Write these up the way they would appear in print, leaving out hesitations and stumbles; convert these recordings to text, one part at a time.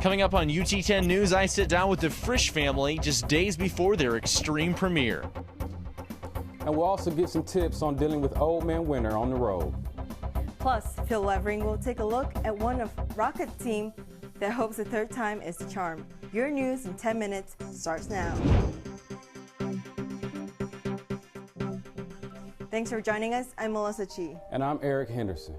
Coming up on UT10 News, I sit down with the Frisch family just days before their extreme premiere. And we'll also get some tips on dealing with old man winter on the road. Plus, Phil Levering will take a look at one of Rocket's team that hopes the third time is the charm. Your news in 10 minutes starts now. Thanks for joining us. I'm Melissa Chi. And I'm Eric Henderson.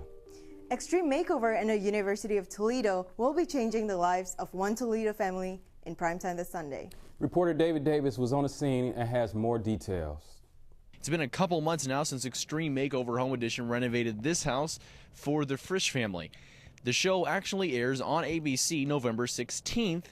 Extreme Makeover and the University of Toledo will be changing the lives of one Toledo family in primetime this Sunday. Reporter David Davis was on the scene and has more details. It's been a couple months now since Extreme Makeover Home Edition renovated this house for the Frisch family. The show actually airs on ABC November 16th,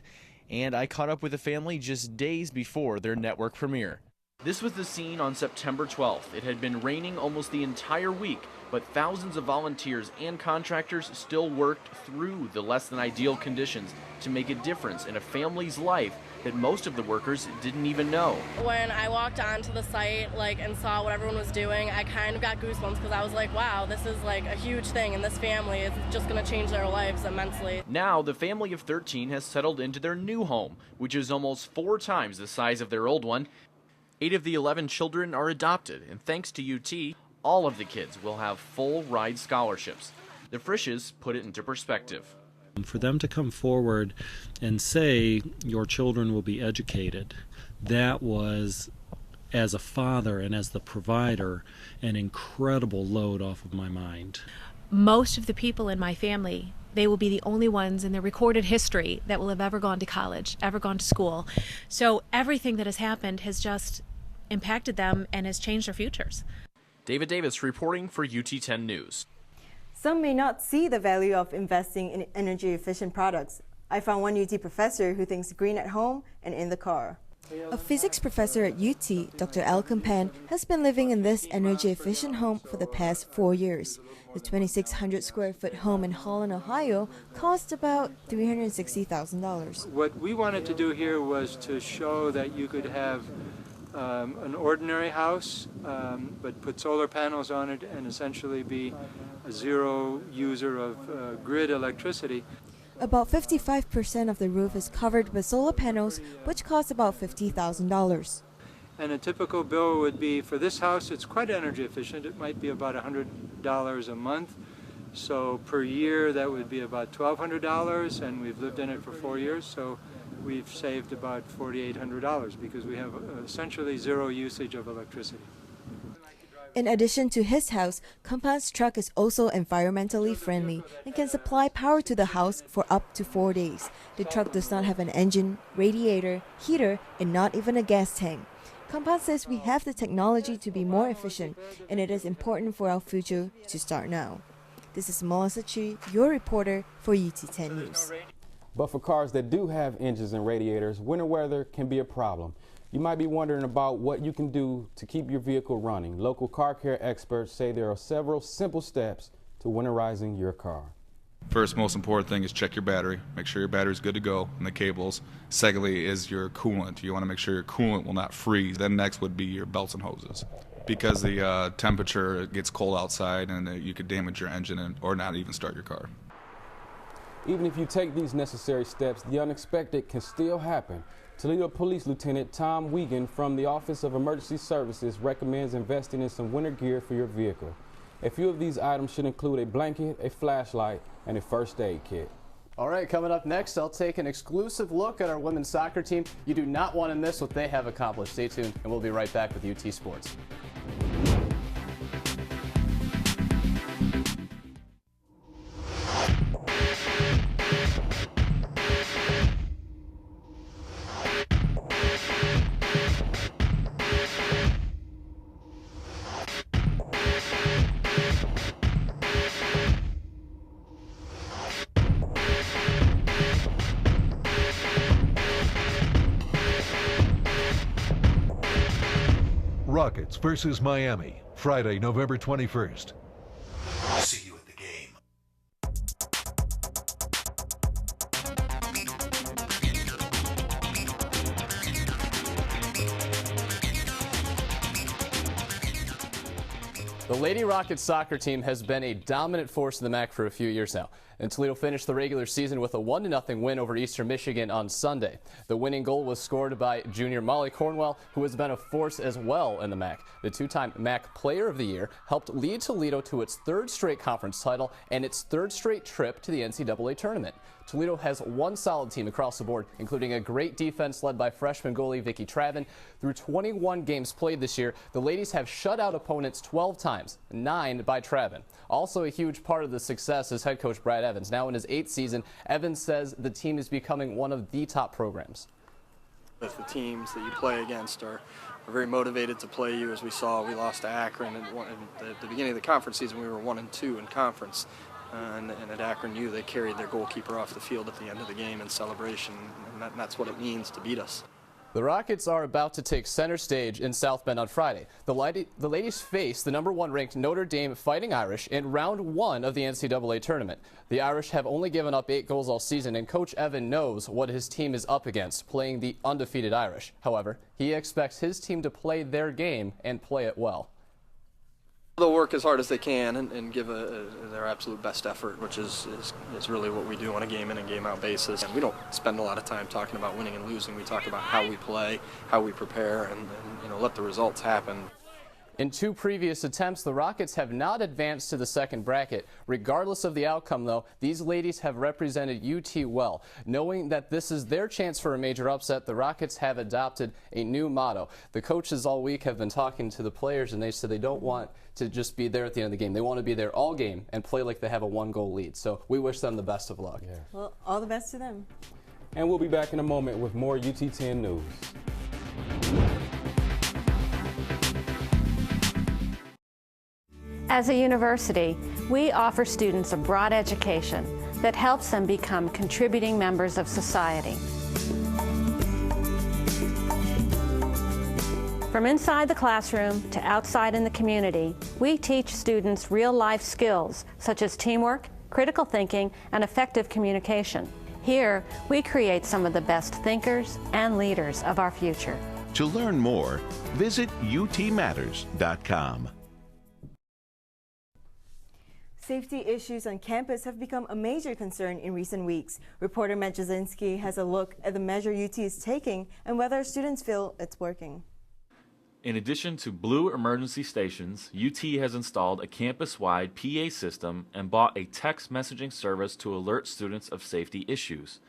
and I caught up with the family just days before their network premiere. This was the scene on September 12th. It had been raining almost the entire week, but thousands of volunteers and contractors still worked through the less than ideal conditions to make a difference in a family's life that most of the workers didn't even know. When I walked onto the site and saw what everyone was doing, I kind of got goosebumps because I was like, wow, this is like a huge thing, and this family is just going to change their lives immensely. Now the family of 13 has settled into their new home, which is almost 4 times the size of their old one. 8 of the 11 children are adopted, and thanks to UT, all of the kids will have full ride scholarships. The Frisches put it into perspective. For them to come forward and say your children will be educated, that was, as a father and as the provider, an incredible load off of my mind. Most of the people in my family, they will be the only ones in their recorded history that will have ever gone to college, ever gone to school. So everything that has happened has just impacted them and has changed their futures. David Davis reporting for UT10 News. Some may not see the value of investing in energy-efficient products. I found one UT professor who thinks green at home and in the car. A physics professor at UT, Dr. Al Campan, has been living in this energy-efficient home for the past 4 years. The 2,600 square foot home in Holland, Ohio, cost about $360,000. What we wanted to do here was to show that you could have an ordinary house, but put solar panels on it and essentially be a zero user of grid electricity. About 55% of the roof is covered with solar panels, which cost about $50,000. And a typical bill would be, for this house, it's quite energy efficient. It might be about $100 a month. So per year, that would be about $1,200, and we've lived in it for 4 years, so we've saved about $4,800 because we have essentially zero usage of electricity. In addition to his house, Campan's truck is also environmentally friendly and can supply power to the house for up to 4 days. The truck does not have an engine, radiator, heater, and not even a gas tank. Campan says we have the technology to be more efficient, and it is important for our future to start now. This is Melissa Chi, your reporter for UT10 News. But for cars that do have engines and radiators, winter weather can be a problem. You might be wondering about what you can do to keep your vehicle running. Local car care experts say there are several simple steps to winterizing your car. First, most important thing is check your battery. Make sure your battery's good to go and the cables. Secondly is your coolant. You want to make sure your coolant will not freeze. Then next would be your belts and hoses. Because the temperature gets cold outside and you could damage your engine or not even start your car. Even if you take these necessary steps, the unexpected can still happen. Toledo Police Lieutenant Tom Wiegand from the Office of Emergency Services recommends investing in some winter gear for your vehicle. A few of these items should include a blanket, a flashlight, and a first aid kit. All right, coming up next, I'll take an exclusive look at our women's soccer team. You do not want to miss what they have accomplished. Stay tuned, and we'll be right back with UT Sports. Rockets versus Miami, Friday, November 21st. See you at the game. The The Lady Rockets soccer team has been a dominant force in the MAC for a few years now. And Toledo finished the regular season with a 1-0 win over Eastern Michigan on Sunday. The winning goal was scored by junior Molly Cornwell, who has been a force as well in the MAC. The two-time MAC Player of the Year helped lead Toledo to its third straight conference title and its third straight trip to the NCAA tournament. Toledo has one solid team across the board, including a great defense led by freshman goalie Vicky Travin. Through 21 games played this year, the ladies have shut out opponents 12 times, 9 by Travin. Also a huge part of the success is head coach Brad Evans. Now in his 8th season, Evans says the team is becoming one of the top programs. The teams that you play against are very motivated to play you. As we saw, we lost to Akron at the beginning of the conference season. We were 1-2 in conference. And at Akron U, they carried their goalkeeper off the field at the end of the game in celebration, and that's what it means to beat us. The Rockets are about to take center stage in South Bend on Friday. The ladies face the #1 ranked Notre Dame Fighting Irish in round 1 of the NCAA tournament. The Irish have only given up 8 goals all season, and Coach Evan knows what his team is up against, playing the undefeated Irish. However, he expects his team to play their game and play it well. They'll work as hard as they can and give their absolute best effort, which is really what we do on a game in and game out basis. And we don't spend a lot of time talking about winning and losing. We talk about how we play, how we prepare, and let the results happen. In 2 previous attempts, the Rockets have not advanced to the second bracket. Regardless of the outcome, though, these ladies have represented UT well. Knowing that this is their chance for a major upset, the Rockets have adopted a new motto. The coaches all week have been talking to the players, and they said they don't want to just be there at the end of the game. They want to be there all game and play like they have a 1-goal lead. So we wish them the best of luck. Yeah. Well, all the best to them. And we'll be back in a moment with more UT10 news. As a university, we offer students a broad education that helps them become contributing members of society. From inside the classroom to outside in the community, we teach students real-life skills such as teamwork, critical thinking, and effective communication. Here, we create some of the best thinkers and leaders of our future. To learn more, visit utmatters.com. Safety issues on campus have become a major concern in recent weeks. Reporter Matt Jasinski has a look at the measure UT is taking and whether students feel it's working. In addition to Blue emergency stations, UT has installed a campus-wide PA system and bought a text messaging service to alert students of safety issues.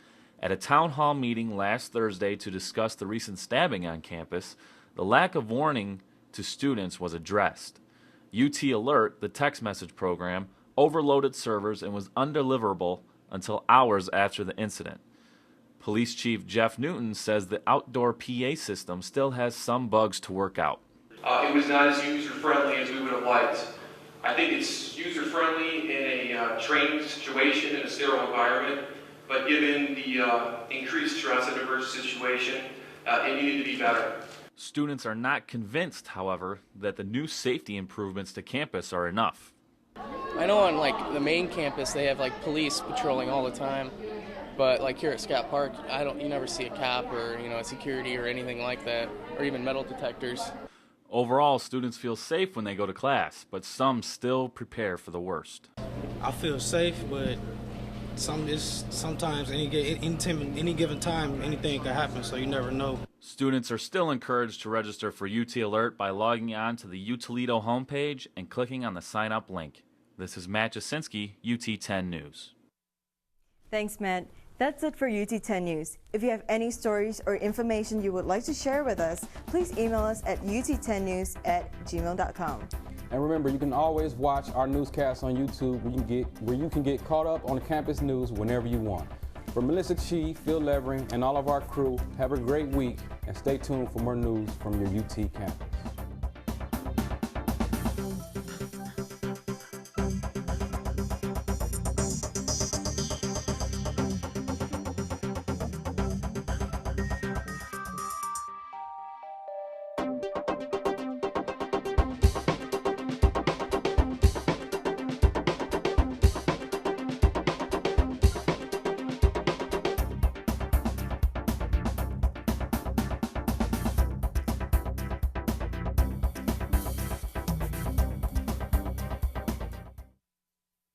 At a town hall meeting last Thursday to discuss the recent stabbing on campus, the lack of warning to students was addressed. UT Alert, the text message program, overloaded servers and was undeliverable until hours after the incident. Police Chief Jeff Newton says the outdoor PA system still has some bugs to work out. It was not as user-friendly as we would have liked. I think it's user-friendly in a training situation, in a sterile environment, but given the increased stress in an emergency situation, it needed to be better. Students are not convinced, however, that the new safety improvements to campus are enough. I know on the main campus they have police patrolling all the time, but here at Scott Park, you never see a cop or a security or anything like that, or even metal detectors. Overall, students feel safe when they go to class, but some still prepare for the worst. I feel safe, but sometimes any given time anything can happen, so you never know. Students are still encouraged to register for UT Alert by logging on to the U Toledo homepage and clicking on the sign up link. This is Matt Jasinski, UT10 News. Thanks, Matt. That's it for UT10 News. If you have any stories or information you would like to share with us, please email us at ut10news@gmail.com. And remember, you can always watch our newscasts on YouTube where you can get caught up on the campus news whenever you want. For Melissa Chi, Phil Levering, and all of our crew, have a great week and stay tuned for more news from your UT campus.